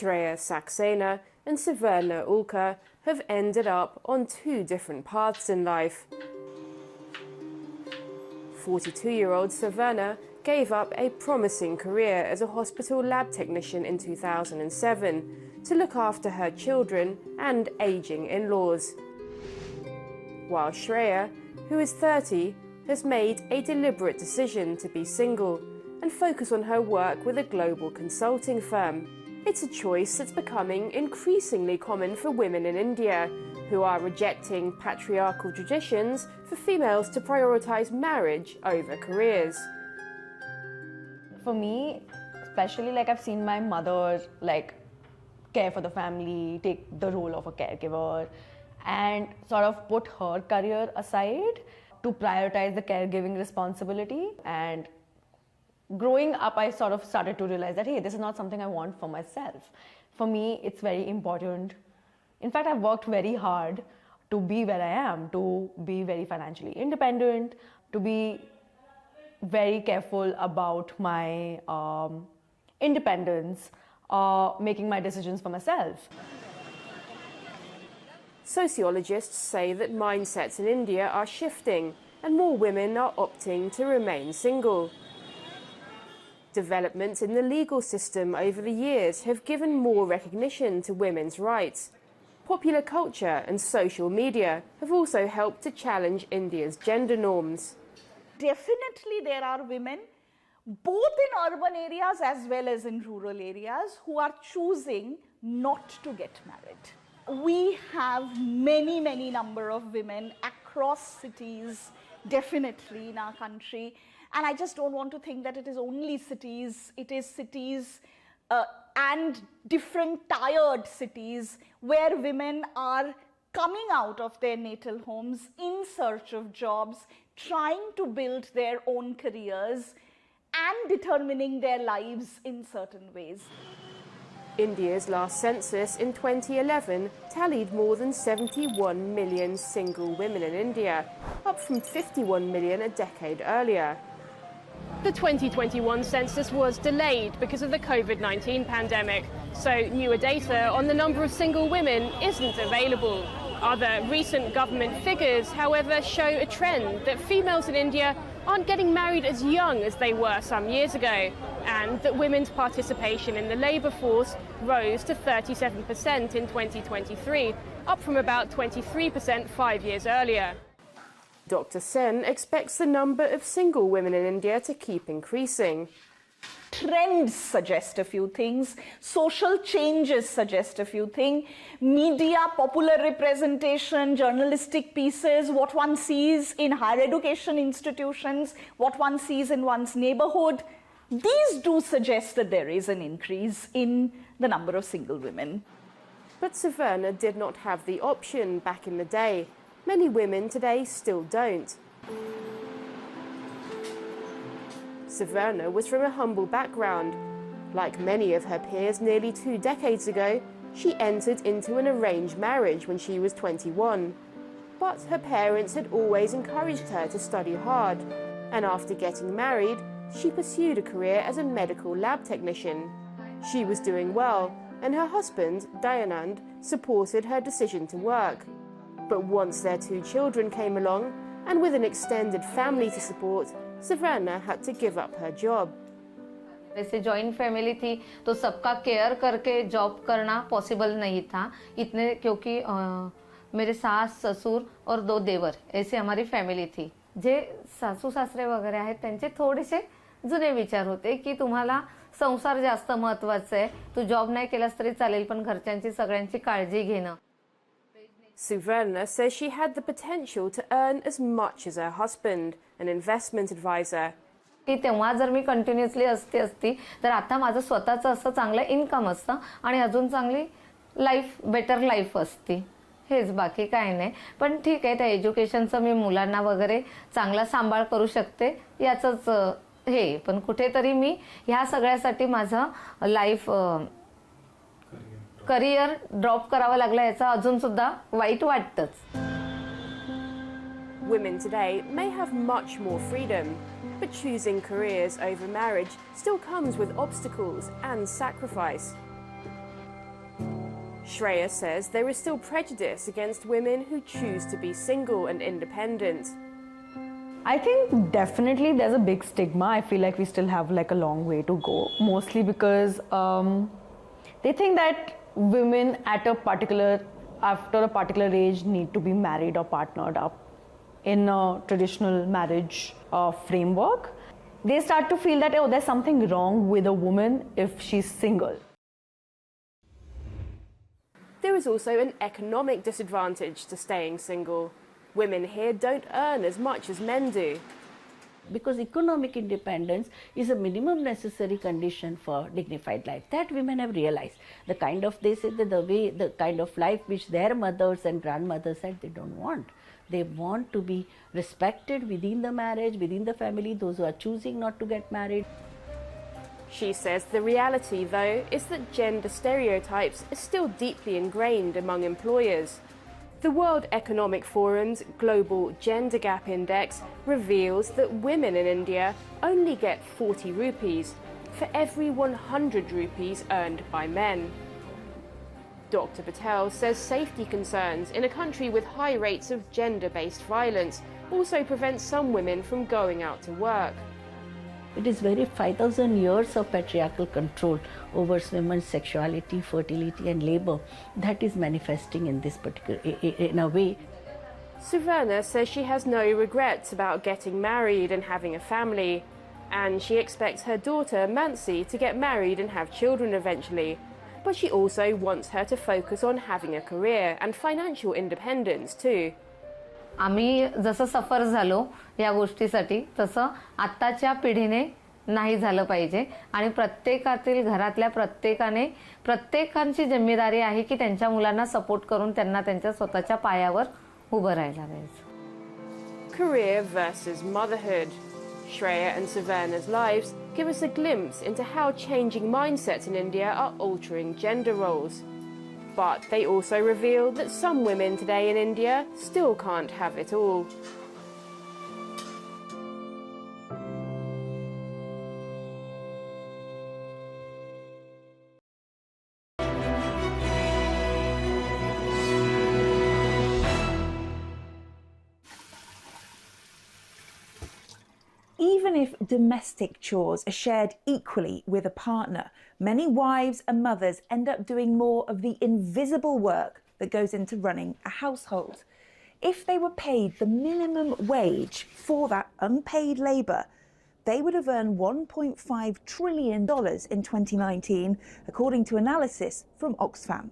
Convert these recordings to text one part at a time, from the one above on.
Shreya Saxena and Saverna Ulka have ended up on two different paths in life. 42-year-old Saverna gave up a promising career as a hospital lab technician in 2007 to look after her children and aging in-laws. While Shreya, who is 30, has made a deliberate decision to be single and focus on her work with a global consulting firm. It's a choice that's becoming increasingly common for women in India, who are rejecting patriarchal traditions for females to prioritize marriage over careers. For me, especially, like, I've seen my mother care for the family, take the role of a caregiver, and sort of put her career aside to prioritize the caregiving responsibility. And growing up, I sort of started to realize that, hey, this is not something I want for myself. For me, it's very important. In fact, I've worked very hard to be where I am, to be very financially independent, to be very careful about my independence, making my decisions for myself. Sociologists say that mindsets in India are shifting and more women are opting to remain single. Developments in the legal system over the years have given more recognition to women's rights. Popular culture and social media have also helped to challenge India's gender norms. Definitely there are women, both in urban areas as well as in rural areas, who are choosing not to get married. We have many number of women across cities, definitely in our country. And I just don't want to think that it is only cities. It is cities and different tired cities where women are coming out of their natal homes in search of jobs, trying to build their own careers and determining their lives in certain ways. India's last census in 2011 tallied more than 71 million single women in India, up from 51 million a decade earlier. The 2021 census was delayed because of the COVID-19 pandemic, so newer data on the number of single women isn't available. Other recent government figures, however, show a trend that females in India aren't getting married as young as they were some years ago, and that women's participation in the labour force rose to 37% in 2023, up from about 23% 5 years earlier. Dr. Sen expects the number of single women in India to keep increasing. Trends suggest a few things, social changes suggest a few things, media, popular representation, journalistic pieces, what one sees in higher education institutions, what one sees in one's neighborhood, these do suggest that there is an increase in the number of single women. But Saverna did not have the option back in the day. Many women today still don't. Saverna was from a humble background. Like many of her peers nearly 2 decades ago, she entered into an arranged marriage when she was 21. But her parents had always encouraged her to study hard, and after getting married, she pursued a career as a medical lab technician. She was doing well, and her husband, Dayanand, supported her decision to work. But once their 2 children came along, and with an extended family to support, Saverna had to give up her job. वैसे joint family थी तो सबका care करके job करना possible नहीं था इतने, क्योंकि मेरे सास ससुर और 2 देवर ऐसे हमारी फॅमिली थी. जे सासू सासरे वगैरे आहेत त्यांचे थोडेसे जुने विचार होते की तुम्हाला संसार जास्त महत्त्वाचा आहे, तू जॉब नाही केलास तरी चालेल पण घरच्यांची सगळ्यांची काळजी घेणं. Saverna says she had the potential to earn as much as her husband, an investment advisor. की तेव्हा जर मी कंटिन्युअसली असती तर आता माझं स्वतःचं असं चांगलं इन्कम असतं आणि अजून चांगली लाईफ, बेटर लाईफ असती. हेच, बाकी काय नाही. पण ठीक आहे, त्या एज्युकेशनचं मी मुलांना वगैरे चांगला सांभाळ करू शकते याचंच हे. पण कुठेतरी मी ह्या सगळ्यासाठी माझं लाईफ करियर ड्रॉप करावं लागलं याचं अजून सुद्धा white वाटतंच. Women today may have much more freedom, but choosing careers over marriage still comes with obstacles and sacrifice. Shreya says there is still prejudice against women who choose to be single and independent. I think definitely there's a big stigma. I feel like we still have like a long way to go, mostly because they think that women after a particular age need to be married or partnered up in a traditional marriage framework. They start to feel that, oh, there's something wrong with a woman if she's single. There is also an economic disadvantage to staying single. Women here don't earn as much as men do. Because economic independence is a minimum necessary condition for dignified life. That women have realized. The kind of life which their mothers and grandmothers said they don't want. They want to be respected within the marriage, within the family, those who are choosing not to get married. She says the reality, though, is that gender stereotypes are still deeply ingrained among employers. The World Economic Forum's Global Gender Gap Index reveals that women in India only get 40 rupees for every 100 rupees earned by men. Dr. Patel says safety concerns in a country with high rates of gender-based violence also prevent some women from going out to work. It is very 5,000 years of patriarchal control over women's sexuality, fertility and labor that is manifesting in this in a way. Suvarna says she has no regrets about getting married and having a family, and she expects her daughter Mansi to get married and have children eventually. But she also wants her to focus on having a career and financial independence too. आम्ही जसं सफर झालो या गोष्टीसाठी तसं आत्ताच्या पिढीने नाही झालं पाहिजे आणि प्रत्येकातील घरातल्या प्रत्येकांची जिम्मेदारी आहे की त्यांच्या मुलांना सपोर्ट करून त्यांना त्यांच्या स्वतःच्या पायावर उभं राहायला पाहिजे. Career versus motherhood. Shreya and Suvarna's lives give us a glimpse into how changing mindsets in India are altering gender roles. But they also reveal that some women today in India still can't have it all. Even if domestic chores are shared equally with a partner, many wives and mothers end up doing more of the invisible work that goes into running a household. If they were paid the minimum wage for that unpaid labour, they would have earned $1.5 trillion in 2019, according to analysis from Oxfam.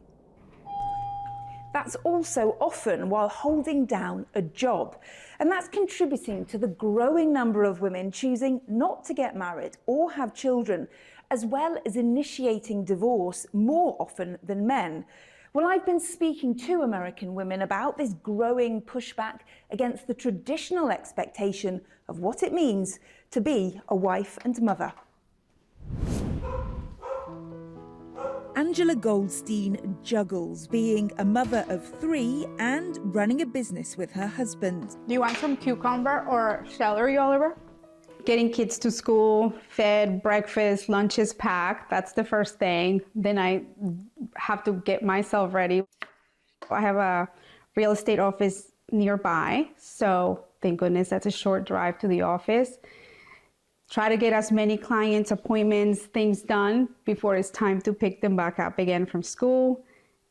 That's also often while holding down a job. And that's contributing to the growing number of women choosing not to get married or have children, as well as initiating divorce more often than men. Well, I've been speaking to American women about this growing pushback against the traditional expectation of what it means to be a wife and mother. Angela Goldstein juggles being a mother of 3 and running a business with her husband. Do you want some cucumber or celery, Oliver? Getting kids to school, fed, breakfast, lunches packed, that's the first thing. Then I have to get myself ready. I have a real estate office nearby, so thank goodness that's a short drive to the office. Try to get as many clients, appointments, things done before it's time to pick them back up again from school.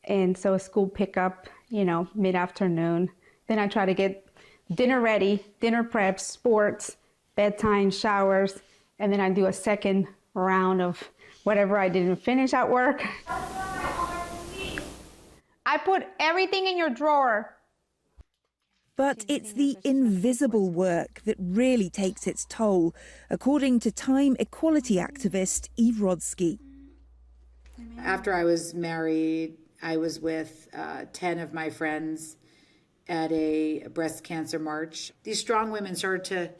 And so a school pickup, mid-afternoon. Then I try to get dinner ready, dinner prep, sports, bedtime, showers, and then I do a second round of whatever I didn't finish at work. I put everything in your drawer. But it's the invisible work that really takes its toll, according to time equality activist Eve Rodsky. After I was married, I was with 10 of my friends at a breast cancer march. These strong women started to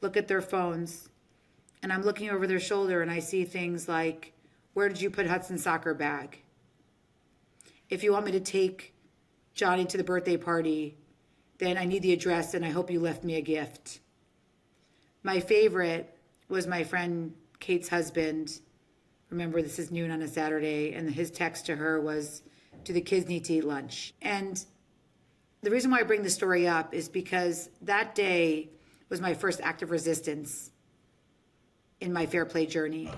look at their phones, and I'm looking over their shoulder and I see things like, where did you put Hudson's soccer bag? If you want me to take Johnny to the birthday party, then I need the address and I hope you left me a gift. My favorite was my friend Kate's husband. Remember, this is noon on a Saturday, and his text to her was, Do the kids need to eat lunch? And the reason why I bring the story up is because that day was my first act of resistance in my fair play journey.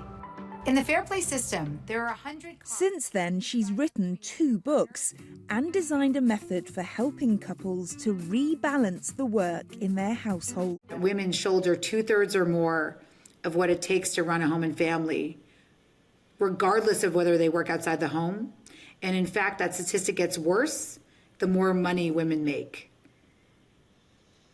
In the fair play system, there are 100... Since then, she's written 2 books and designed a method for helping couples to rebalance the work in their household. Women shoulder 2/3 or more of what it takes to run a home and family, regardless of whether they work outside the home. And in fact, that statistic gets worse the more money women make.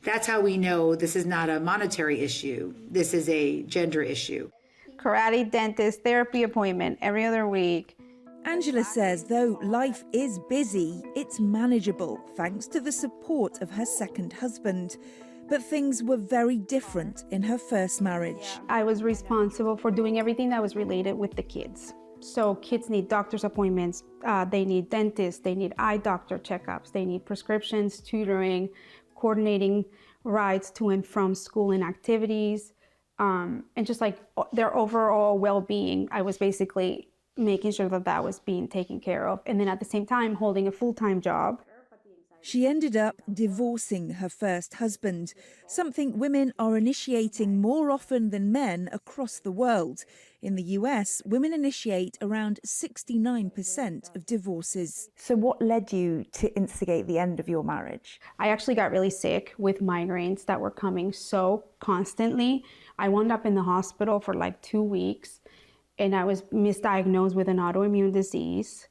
That's how we know this is not a monetary issue. This is a gender issue. Karate, dentist, therapy appointment every other week. Angela says though life is busy, it's manageable thanks to the support of her second husband. But things were very different in her first marriage. I was responsible for doing everything that was related with the kids. So kids need doctor's appointments, they need dentists, they need eye doctor checkups, they need prescriptions, tutoring, coordinating rides to and from school and activities, and just like their overall well-being. I was basically making sure that that was being taken care of. And then at the same time, holding a full-time job. She ended up divorcing her first husband, something women are initiating more often than men across the world. In the US, women initiate around 69% of divorces. So what led you to instigate the end of your marriage? I actually got really sick with migraines that were coming so constantly. I wound up in the hospital for like 2 weeks, and I was misdiagnosed with an autoimmune disease.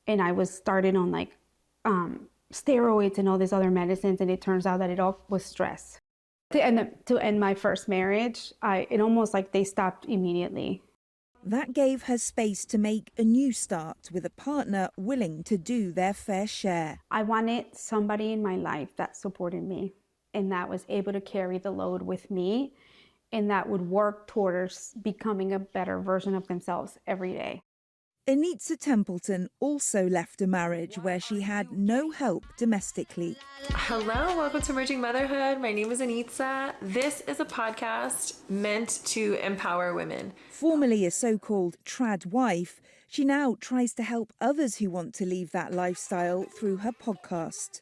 And I was started on like steroids and all these other medicines, and it turns out that it all was stress. To end my first marriage, it almost like they stopped immediately. That gave her space to make a new start with a partner willing to do their fair share. I wanted somebody in my life that supported me and that was able to carry the load with me and that would work towards becoming a better version of themselves every day. Anitza Templeton also left a marriage where she had no help domestically. Hello, welcome to Emerging Motherhood. My name is Anitza. This is a podcast meant to empower women. Formerly a so-called trad wife, she now tries to help others who want to leave that lifestyle through her podcast.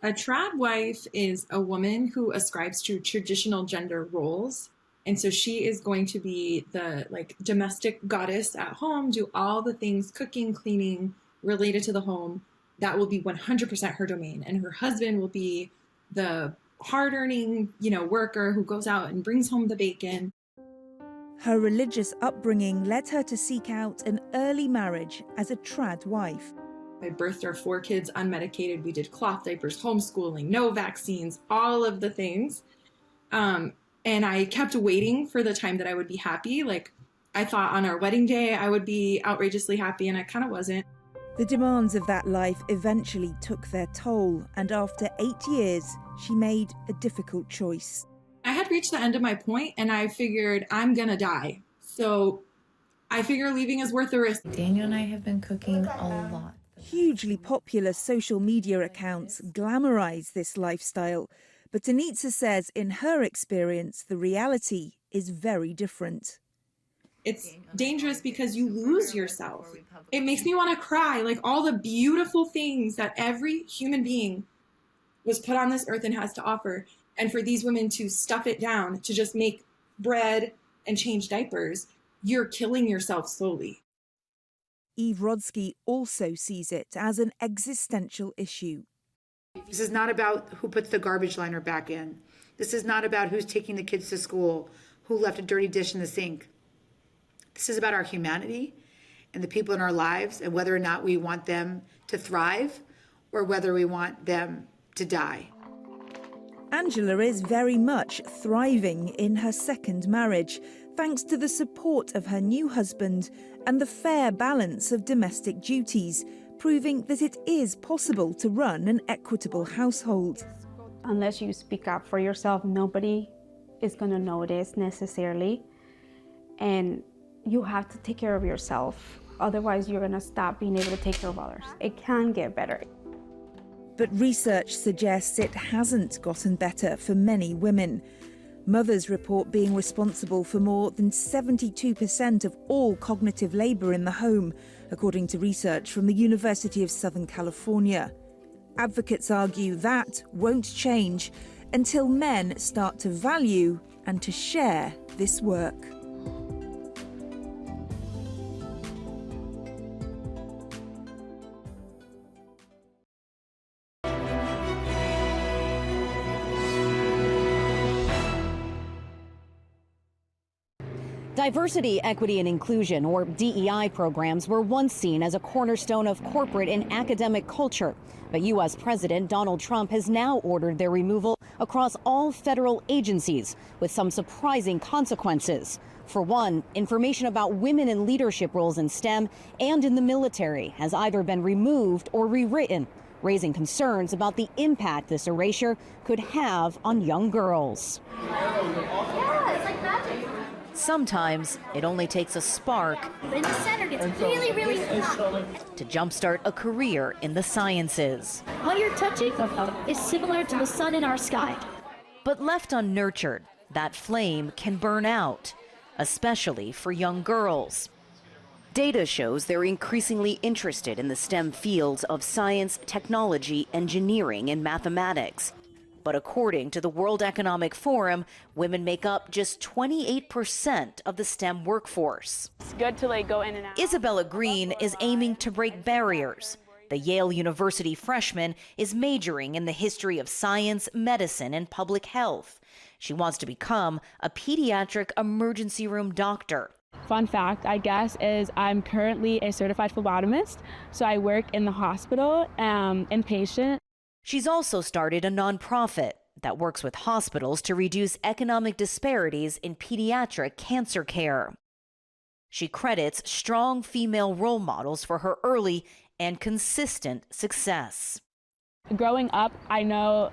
A trad wife is a woman who ascribes to traditional gender roles. And so she is going to be the domestic goddess at home, do all the things, cooking, cleaning, related to the home. That will be 100% her domain. And her husband will be the hard-earning, worker who goes out and brings home the bacon. Her religious upbringing led her to seek out an early marriage as a trad wife. I birthed our 4 kids unmedicated. We did cloth diapers, homeschooling, no vaccines, all of the things. And I kept waiting for the time that I would be happy. I thought on our wedding day, I would be outrageously happy, and I kind of wasn't. The demands of that life eventually took their toll, and after 8 years, she made a difficult choice. I had reached the end of my point, and I figured I'm gonna die. So I figure leaving is worth the risk. Daniel and I have been cooking a lot. Hugely popular social media accounts glamorize this lifestyle. But Anitza says in her experience, the reality is very different. It's dangerous because you lose yourself. It makes me want to cry, all the beautiful things that every human being was put on this earth and has to offer. And for these women to stuff it down, to just make bread and change diapers, you're killing yourself slowly. Eve Rodsky also sees it as an existential issue. This is not about who puts the garbage liner back in. This is not about who's taking the kids to school, who left a dirty dish in the sink. This is about our humanity and the people in our lives and whether or not we want them to thrive or whether we want them to die. Angela is very much thriving in her second marriage, thanks to the support of her new husband and the fair balance of domestic duties, proving that it is possible to run an equitable household. Unless you speak up for yourself, nobody is going to notice necessarily. And you have to take care of yourself. Otherwise, you're going to stop being able to take care of others. It can get better. But research suggests it hasn't gotten better for many women. Mothers report being responsible for more than 72% of all cognitive labour in the home, according to research from the University of Southern California. Advocates argue that won't change until men start to value and to share this work. Diversity, equity, and inclusion, or DEI programs, were once seen as a cornerstone of corporate and academic culture. But U.S. President Donald Trump has now ordered their removal across all federal agencies, with some surprising consequences. For one, information about women in leadership roles in STEM and in the military has either been removed or rewritten, raising concerns about the impact this erasure could have on young girls. Sometimes it only takes a spark in the center gets really, really hot to jumpstart a career in the sciences. What you're touching is similar to the sun in our sky. But left unnurtured, that flame can burn out, especially for young girls. Data shows they're increasingly interested in the STEM fields of science, technology, engineering, and mathematics. But according to the World Economic Forum, women make up just 28% of the STEM workforce. It's good to go in and out. Isabella Green is aiming to break barriers. The Yale University freshman is majoring in the history of science, medicine, and public health. She wants to become a pediatric emergency room doctor. Fun fact, I guess, is I'm currently a certified phlebotomist, so I work in the hospital, inpatient. She's also started a nonprofit that works with hospitals to reduce economic disparities in pediatric cancer care. She credits strong female role models for her early and consistent success. Growing up, I know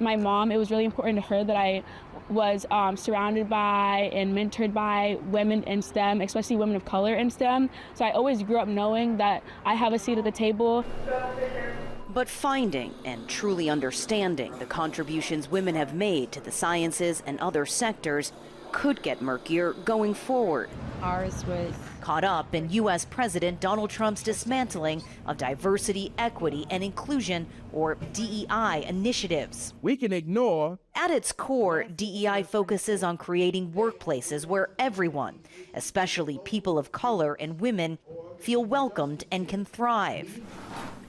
my mom, it was really important to her that I was surrounded by and mentored by women in STEM, especially women of color in STEM. So I always grew up knowing that I have a seat at the table. But finding and truly understanding the contributions women have made to the sciences and other sectors could get murkier going forward. Ours was caught up in U.S. President Donald Trump's dismantling of diversity, equity, and inclusion, or DEI, initiatives. We can ignore. At its core, DEI focuses on creating workplaces where everyone, especially people of color and women, feel welcomed and can thrive.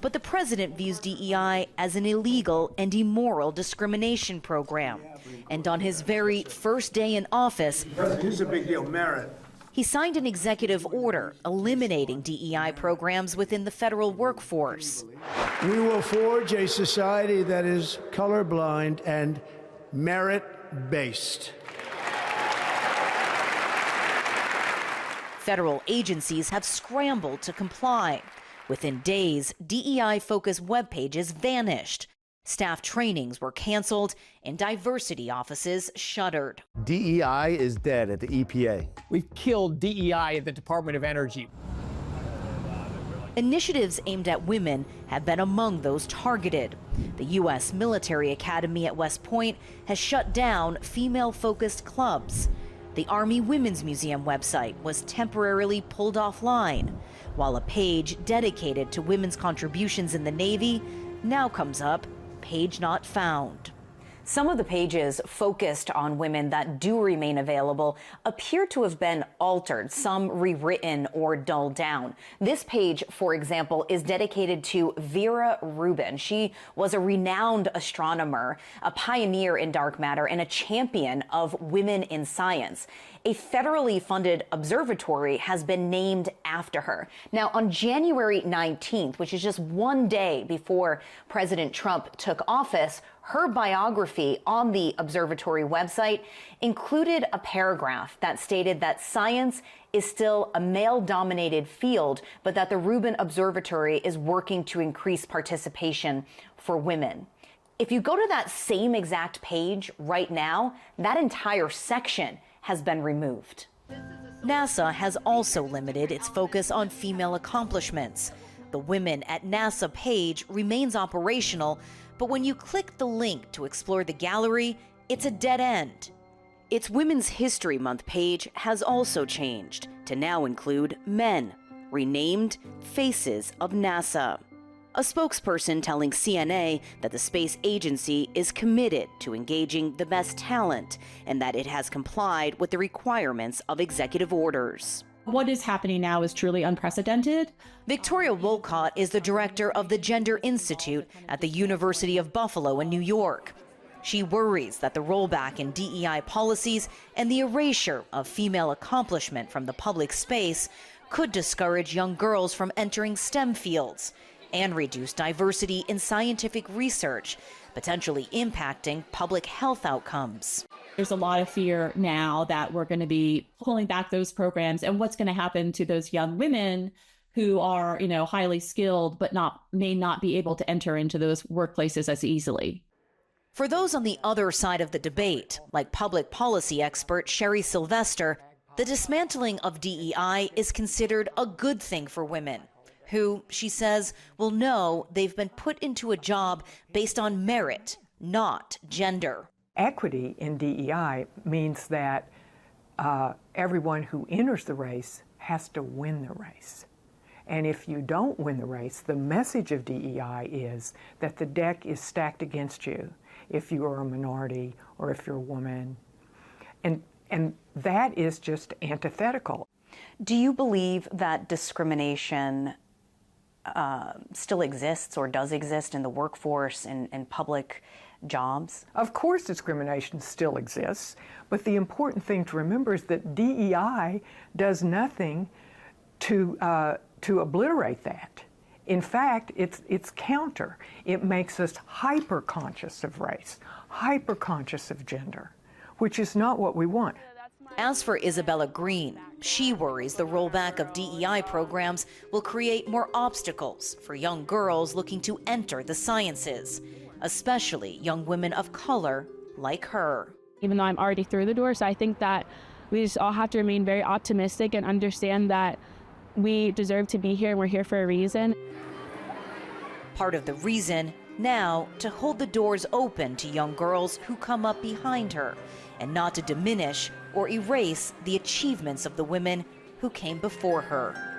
But the president views DEI as an illegal and immoral discrimination program. And on his very first day in office, here's a big deal, merit. He signed an executive order eliminating DEI programs within the federal workforce. We will forge a society that is colorblind and merit-based. Federal agencies have scrambled to comply. Within days, DEI-focused web pages vanished. Staff trainings were canceled and diversity offices shuttered. DEI is dead at the EPA. We've killed DEI at the Department of Energy. Initiatives aimed at women have been among those targeted. The U.S. Military Academy at West Point has shut down female-focused clubs. The Army Women's Museum website was temporarily pulled offline, while a page dedicated to women's contributions in the Navy now comes up, page not found. Some of the pages focused on women that do remain available appear to have been altered, some rewritten or dulled down. This page, for example, is dedicated to Vera Rubin. She was a renowned astronomer, a pioneer in dark matter, and a champion of women in science. A federally funded observatory has been named after her. Now, on January 19th, which is just one day before President Trump took office, her biography on the observatory website included a paragraph that stated that science is still a male-dominated field, but that the Rubin Observatory is working to increase participation for women. If you go to that same exact page right now, that entire section has been removed. NASA has also limited its focus on female accomplishments. The Women at NASA page remains operational, but when you click the link to explore the gallery, it's a dead end. Its Women's History Month page has also changed to now include men, renamed Faces of NASA. A spokesperson telling CNA that the space agency is committed to engaging the best talent and that it has complied with the requirements of executive orders. What is happening now is truly unprecedented. Victoria Wolcott is the director of the Gender Institute at the University of Buffalo in New York. She worries that the rollback in DEI policies and the erasure of female accomplishment from the public space could discourage young girls from entering STEM fields and reduce diversity in scientific research, potentially impacting public health outcomes. There's a lot of fear now that we're going to be pulling back those programs, and what's going to happen to those young women who are, highly skilled but may not be able to enter into those workplaces as easily. For those on the other side of the debate, like public policy expert Sherry Sylvester, the dismantling of DEI is considered a good thing for women, who, she says, will know they've been put into a job based on merit, not gender. Equity in DEI means that everyone who enters the race has to win the race. And if you don't win the race, the message of DEI is that the deck is stacked against you if you are a minority or if you're a woman. And that is just antithetical. Do you believe that discrimination still exists or does exist in the workforce and public jobs? Of course discrimination still exists, but the important thing to remember is that DEI does nothing to obliterate that. In fact, it's counter. It makes us hyper-conscious of race, hyper-conscious of gender, which is not what we want. As for Isabella Green, she worries the rollback of DEI programs will create more obstacles for young girls looking to enter the sciences, especially young women of color like her. Even though I'm already through the door, so I think that we just all have to remain very optimistic and understand that we deserve to be here and we're here for a reason. Part of the reason now to hold the doors open to young girls who come up behind her and not to diminish or erase the achievements of the women who came before her.